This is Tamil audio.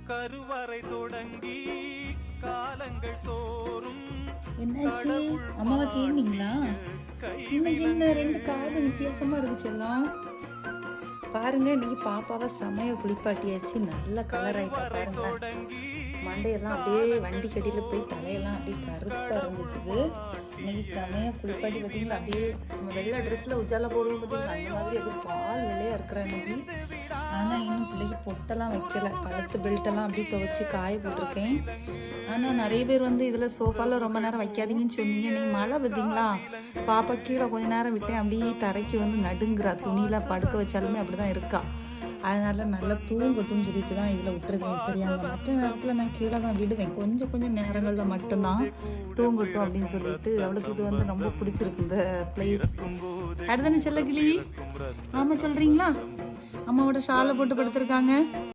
கருவறை தொடங்கி காலங்கள் தோறும் என்னாச்சு? அம்மாவை தேடினீங்களா? இன்னைக்கு என்ன ரெண்டு காது வித்தியாசமா இருந்துச்சு எல்லாம். பாருங்க, இன்னைக்கு பாப்பாவை சமய குளிப்பாட்டியாச்சு. நல்ல கலர் ஆயிட்டா பாருங்க. மண்டையெல்லாம் அப்படியே வண்டி கடியில போய் தலையெல்லாம் அப்படியே கருப்பா இருந்துச்சு. இன்னைக்கு சமய குளிப்பாட்டி பார்த்தீங்களா, அப்படியே நம்ம வெள்ளை ட்ரெஸ்ல உஜாலா போடுவோம் பார்த்தீங்களா, அந்த மாதிரி அப்படியே பால் வெள்ளையா இருக்கிற இன்னைக்கு. ஆனால் இன்னும் பிள்ளைக்கு பொட்டெல்லாம் வைக்கல. கழுத்து பெல்ட்டெல்லாம் அப்படியே துவைச்சி காய போட்டிருக்கேன். ஆனால் நிறைய பேர் வந்து இதில் சோஃபாவில் ரொம்ப நேரம் வைக்காதீங்கன்னு சொன்னீங்க. நீங்கள் மழை பார்த்தீங்களா, பாப்பா கீழே கொஞ்ச நேரம் விட்டேன், அப்படியே தரைக்கு வந்து நடுங்குறா. துணியில் படுக்க வச்சாலுமே அப்படி தான் இருக்கா. அதனால நல்லா தூங்கட்டும்னு சொல்லிட்டு தான் இதில் விட்டுருக்கேன். சரியாங்க, மற்ற நேரத்தில் நான் கீழே தான் விடுவேன். கொஞ்சம் நேரங்களில் மட்டும்தான் தூங்கட்டும் அப்படின்னு சொல்லிட்டு. அவளுக்கு இது வந்து ரொம்ப பிடிச்சிருக்கு இந்த பிளேஸ். அடுத்தானே செல்ல கிளி? ஆமாம் சொல்கிறீங்களா? அம்மாவோட ஷாலை போட்டு படுத்திருக்காங்க.